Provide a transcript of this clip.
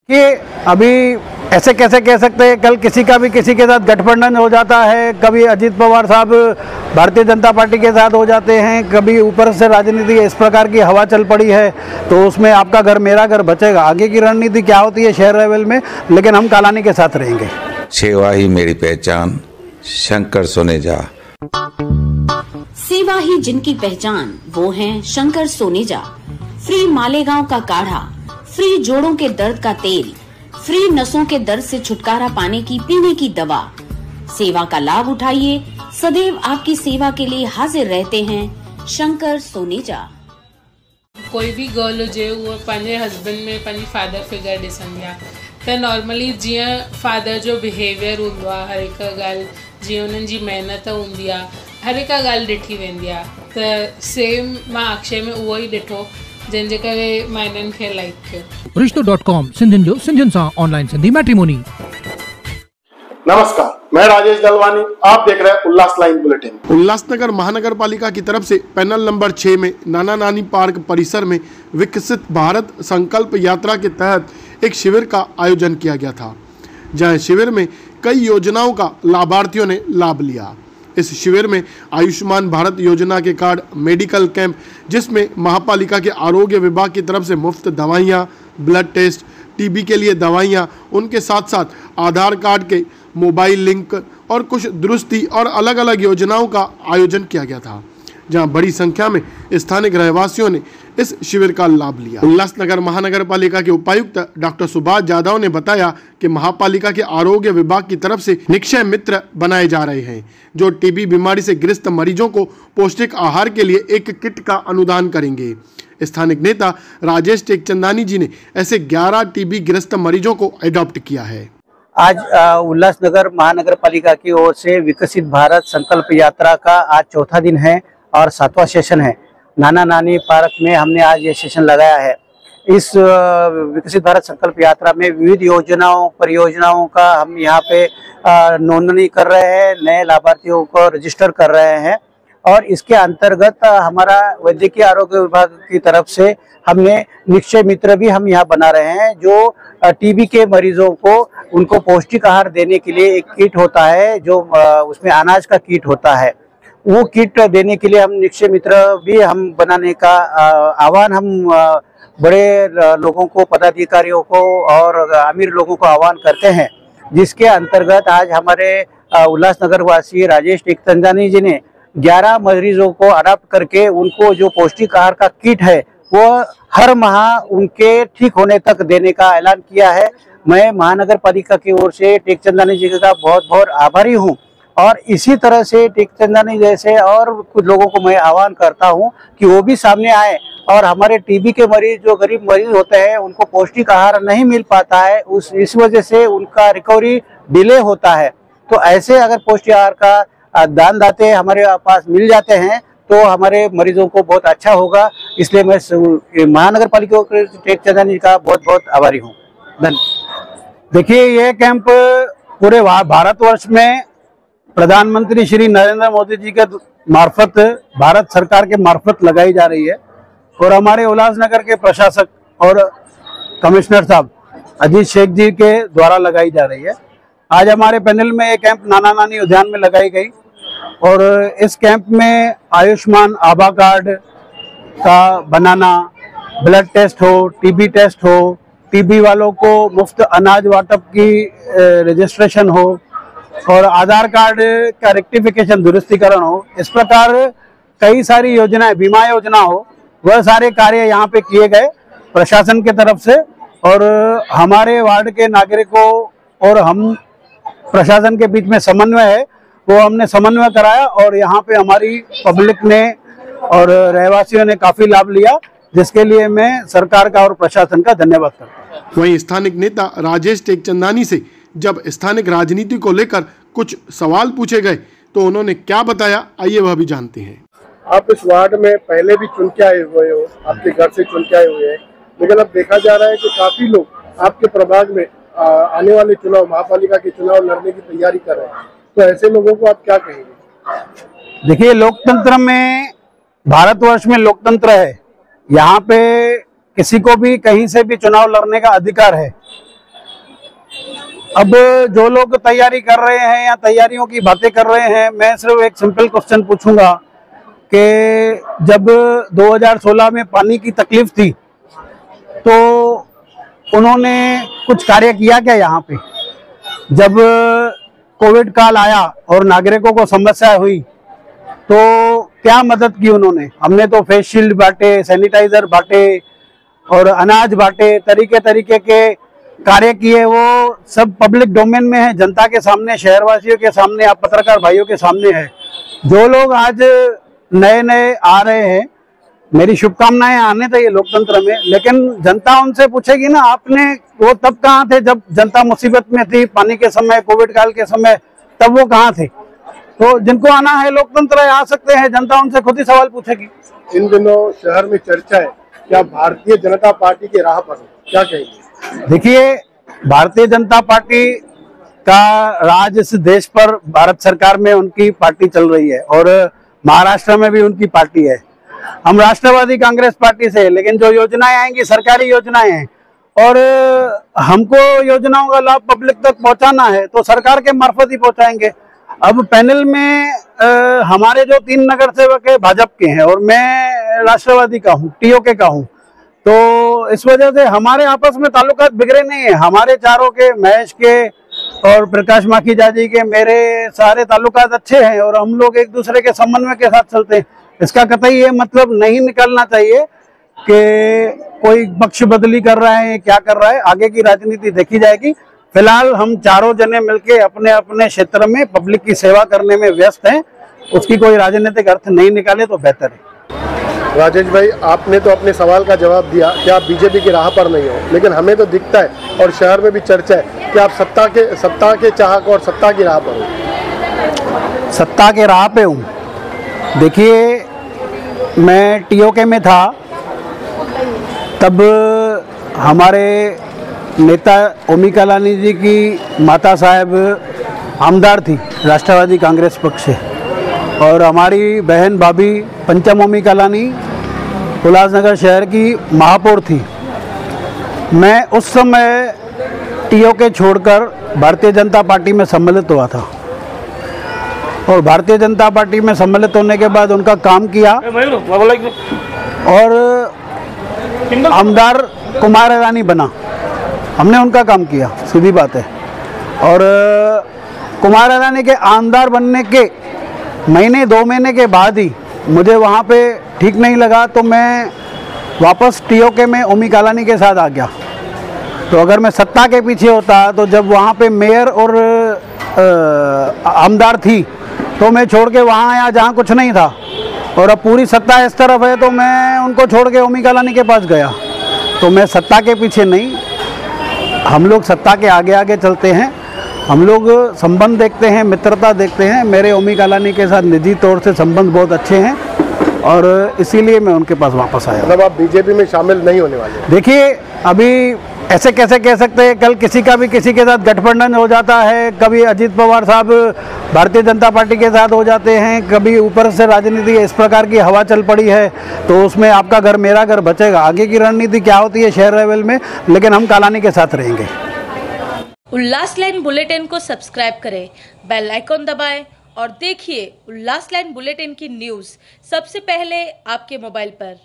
कि अभी ऐसे कैसे कह सकते हैं, कल किसी का भी किसी के साथ गठबंधन हो जाता है, कभी अजीत पवार साहब भारतीय जनता पार्टी के साथ हो जाते हैं, कभी ऊपर से राजनीति इस प्रकार की हवा चल पड़ी है, तो उसमें आपका घर मेरा घर बचेगा। आगे की रणनीति क्या होती है शहर लेवल में, लेकिन हम कालानी के साथ रहेंगे। सेवा ही मेरी पहचान, शंकर सोनेजा। सेवा ही जिनकी पहचान, वो हैं शंकर सोनेजा। फ्री मालेगांव का काढ़ा, फ्री जोड़ों के दर्द का तेल, फ्री नसों के दर्द से छुटकारा पाने की पीने की दवा। सेवा का लाभ उठाइए, सदैव आपकी सेवा के लिए हाजिर रहते हैं शंकर सोनेजा। कोई भी गर्ल हुजे उहो पंहिंजे हस्बैंड में पंहिंजी फादर फिगर ॾिसंदी आहे, त नॉर्मली जीअं फादर जो बिहेवियर हूंदो आहे, हर हिकु ॻाल्हि जीअं उन्हनि जी महिनत हूंदी आहे, हर हिकु ॻाल्हि ॾिठी वेंदी आहे। त सेम मां अक्षय में उहो ई ॾिठो, जंहिंजे करे मां इन्हनि खे लाइक कयो। रिश्तो.com सिंधियुनि जो सिंधियुनि सां ऑनलाइन सिंधी मैट्रिमोनी। नमस्कार, मैं राजेश दलवानी, आप देख रहे हैं उल्लास लाइन बुलेटिन। उल्लासनगर महानगर पालिका की तरफ से पैनल नंबर 6 में नाना नानी पार्क परिसर में विकसित भारत संकल्प यात्रा के तहत एक शिविर का आयोजन किया गया था, जहां शिविर में कई योजनाओं का लाभार्थियों ने लाभ लिया। इस शिविर में आयुष्मान भारत योजना के कार्ड, मेडिकल कैंप जिसमें महापालिका के आरोग्य विभाग की तरफ से मुफ्त दवाइयाँ, ब्लड टेस्ट, टीबी के लिए दवाइयाँ, उनके साथ साथ आधार कार्ड के मोबाइल लिंक और कुछ दुरुस्ती और अलग अलग योजनाओं का आयोजन किया गया था, जहां बड़ी संख्या में स्थानीय रहवासियों ने इस शिविर का लाभ लिया। उल्लासनगर महानगर पालिका के उपायुक्त डॉक्टर सुभाष यादव ने बताया कि महापालिका के आरोग्य विभाग की तरफ से निक्षय मित्र बनाए जा रहे हैं, जो टीबी बीमारी से ग्रस्त मरीजों को पौष्टिक आहार के लिए एक किट का अनुदान करेंगे। स्थानिक नेता राजेश टेकचंदानी जी ने ऐसे 11 टीबी ग्रस्त मरीजों को एडॉप्ट किया है। आज उल्लासनगर महानगर पालिका की ओर से विकसित भारत संकल्प यात्रा का आज चौथा दिन है और 7वां सेशन है। नाना नानी पार्क में हमने आज ये सेशन लगाया है। इस विकसित भारत संकल्प यात्रा में विविध योजनाओं परियोजनाओं का हम यहाँ पे नोंदनी कर रहे हैं, नए लाभार्थियों को रजिस्टर कर रहे हैं, और इसके अंतर्गत हमारा वैद्यकीय आरोग्य विभाग की तरफ से हमने निक्षय मित्र भी हम यहाँ बना रहे हैं, जो टीबी के मरीजों को उनको पौष्टिक आहार देने के लिए एक किट होता है, जो उसमें अनाज का किट होता है। वो किट देने के लिए हम निक्षय मित्र भी हम बनाने का आह्वान हम बड़े लोगों को, पदाधिकारियों को और अमीर लोगों को आह्वान करते हैं, जिसके अंतर्गत आज हमारे उल्लासनगर वासी राजेश टेकचंदानी जी ने 11 मरीजों को अडॉप्ट करके उनको जो पौष्टिक आहार का किट है वो हर माह उनके ठीक होने तक देने का ऐलान किया है। मैं महानगर पालिका की ओर से टेकचंदानी जी का बहुत बहुत आभारी हूँ, और इसी तरह से टेकचंदानी जैसे और कुछ लोगों को मैं आह्वान करता हूं कि वो भी सामने आए और हमारे टीबी के मरीज, जो गरीब मरीज होते हैं, उनको पौष्टिक आहार नहीं मिल पाता है, इस वजह से उनका रिकवरी डिले होता है। तो ऐसे अगर पौष्टिक आहार का दान दाते हमारे पास मिल जाते हैं तो हमारे मरीजों को बहुत अच्छा होगा। इसलिए मैं महानगर पालिका टेकचंदानी का बहुत बहुत आभारी हूँ। धन्यवाद। देखिए, ये कैंप पूरे भारतवर्ष में प्रधानमंत्री श्री नरेंद्र मोदी जी के मार्फत, भारत सरकार के मार्फत लगाई जा रही है, और हमारे उल्लासनगर के प्रशासक और कमिश्नर साहब अजीत शेख जी के द्वारा लगाई जा रही है। आज हमारे पैनल में एक कैंप नाना नानी उद्यान में लगाई गई, और इस कैंप में आयुष्मान आभा कार्ड का बनाना, ब्लड टेस्ट हो, टीबी टेस्ट हो, टीबी वालों को मुफ्त अनाज वाटप की रजिस्ट्रेशन हो, और आधार कार्ड का रेक्टिफिकेशन, दुरुस्तीकरण हो, इस प्रकार कई सारी योजनाएं, बीमा योजना हो, वह सारे कार्य यहाँ पे किए गए प्रशासन के तरफ से। और हमारे वार्ड के नागरिकों और हम प्रशासन के बीच में समन्वय है, वो हमने समन्वय कराया, और यहाँ पे हमारी पब्लिक ने और रहवासियों ने काफी लाभ लिया, जिसके लिए मैं सरकार का और प्रशासन का धन्यवाद करता हूँ। वहीं स्थानिक नेता राजेश टेकचंदानी से जब स्थानिक राजनीति को लेकर कुछ सवाल पूछे गए तो उन्होंने क्या बताया, आइए वह भी जानते हैं। आप इस वार्ड में पहले भी चुन के आए हुए हो, आपके घर से चुन के आए हुए हैं, लेकिन अब देखा जा रहा है कि काफी लोग आपके प्रभाग में आने वाले चुनाव, महापालिका के चुनाव लड़ने की तैयारी कर रहे हैं, तो ऐसे लोगों को आप क्या कहेंगे? देखिए, लोकतंत्र में, भारतवर्ष में लोकतंत्र है, यहाँ पे किसी को भी कहीं से भी चुनाव लड़ने का अधिकार है। अब जो लोग तैयारी कर रहे हैं या तैयारियों की बातें कर रहे हैं, मैं सिर्फ एक सिंपल क्वेश्चन पूछूंगा कि जब 2016 में पानी की तकलीफ थी तो उन्होंने कुछ कार्य किया क्या यहाँ पे? जब कोविड काल आया और नागरिकों को समस्या हुई तो क्या मदद की उन्होंने? हमने तो फेस शील्ड बांटे, सैनिटाइजर बांटे और अनाज बांटे, तरीके तरीके के कार्य किए। वो सब पब्लिक डोमेन में है, जनता के सामने, शहरवासियों के सामने, आप पत्रकार भाइयों के सामने है। जो लोग आज नए नए आ रहे हैं, मेरी शुभकामनाएं आने चाहिए लोकतंत्र में, लेकिन जनता उनसे पूछेगी ना, आपने वो तब कहाँ थे जब जनता मुसीबत में थी, पानी के समय, कोविड काल के समय, तब वो कहाँ थे? तो जिनको आना है लोकतंत्र है, आ सकते हैं, जनता उनसे खुद ही सवाल पूछेगी। इन दिनों शहर में चर्चा है, क्या भारतीय जनता पार्टी के राह पर, क्या कहेंगे? देखिए, भारतीय जनता पार्टी का राज इस देश पर भारत सरकार में उनकी पार्टी चल रही है और महाराष्ट्र में भी उनकी पार्टी है। हम राष्ट्रवादी कांग्रेस पार्टी से, लेकिन जो योजनाएं आएंगी सरकारी योजनाएं हैं और हमको योजनाओं का लाभ पब्लिक तक पहुंचाना है तो सरकार के मार्फत ही पहुंचाएंगे। अब पैनल में हमारे जो 3 नगर सेवक है भाजपा के हैं और मैं राष्ट्रवादी का हूँ, टीओके का हूँ, तो इस वजह से हमारे आपस में ताल्लुकात बिगड़े नहीं है। हमारे चारों के, महेश के और प्रकाश माखीजा जी के, मेरे सारे ताल्लुकात अच्छे हैं और हम लोग एक दूसरे के समन्वय के साथ चलते हैं। इसका कतई ये मतलब नहीं निकलना चाहिए कि कोई पक्ष बदली कर रहा है, क्या कर रहा है। आगे की राजनीति देखी जाएगी। फिलहाल हम चारों जने मिलके अपने अपने क्षेत्र में पब्लिक की सेवा करने में व्यस्त हैं। उसकी कोई राजनीतिक अर्थ नहीं निकाले तो बेहतर है। राजेश भाई, आपने तो अपने सवाल का जवाब दिया कि आप बीजेपी की राह पर नहीं हो, लेकिन हमें तो दिखता है और शहर में भी चर्चा है कि आप सत्ता के चाहक और सत्ता की राह पर हो। सत्ता के राह पे हूँ। देखिए, मैं टीओके में था तब हमारे नेता ओमी कालानी जी की माता साहब आमदार थी राष्ट्रवादी कांग्रेस पक्ष से और हमारी बहन भाभी पंचम ओमी कालानी उल्लासनगर शहर की महापौर थी। मैं उस समय टीओके छोड़कर भारतीय जनता पार्टी में सम्मिलित हुआ था और भारतीय जनता पार्टी में सम्मिलित होने के बाद उनका काम किया और आमदार कुमार ईरानी बना। हमने उनका काम किया, सीधी बात है। और कुमार ईरानी के आमदार बनने के महीने 2 महीने के बाद ही मुझे वहाँ पे ठीक नहीं लगा तो मैं वापस टीओके में ओमी कालानी के साथ आ गया। तो अगर मैं सत्ता के पीछे होता तो जब वहाँ पे मेयर और आमदार थी तो मैं छोड़ के वहाँ आया जहाँ कुछ नहीं था और अब पूरी सत्ता इस तरफ है तो मैं उनको छोड़ के ओमी कालानी के पास गया। तो मैं सत्ता के पीछे नहीं, हम लोग सत्ता के आगे आगे चलते हैं। हम लोग संबंध देखते हैं, मित्रता देखते हैं। मेरे ओमी कालानी के साथ निजी तौर से संबंध बहुत अच्छे हैं और इसीलिए मैं उनके पास वापस आया। मतलब आप बीजेपी में शामिल नहीं होने वाले? देखिए, अभी ऐसे कैसे कह सकते हैं, कल किसी का भी किसी के साथ गठबंधन हो जाता है। कभी अजीत पवार साहब भारतीय जनता पार्टी के साथ हो जाते हैं, कभी ऊपर से राजनीति इस प्रकार की हवा चल पड़ी है तो उसमें आपका घर मेरा घर बचेगा। आगे की रणनीति क्या होती है शहर लेवल में, लेकिन हम कालानी के साथ रहेंगे। उल्लास लाइन बुलेटिन को सब्सक्राइब करें, बेल आइकॉन दबाएं और देखिए उल्लास लाइन बुलेटिन की न्यूज़ सबसे पहले आपके मोबाइल पर।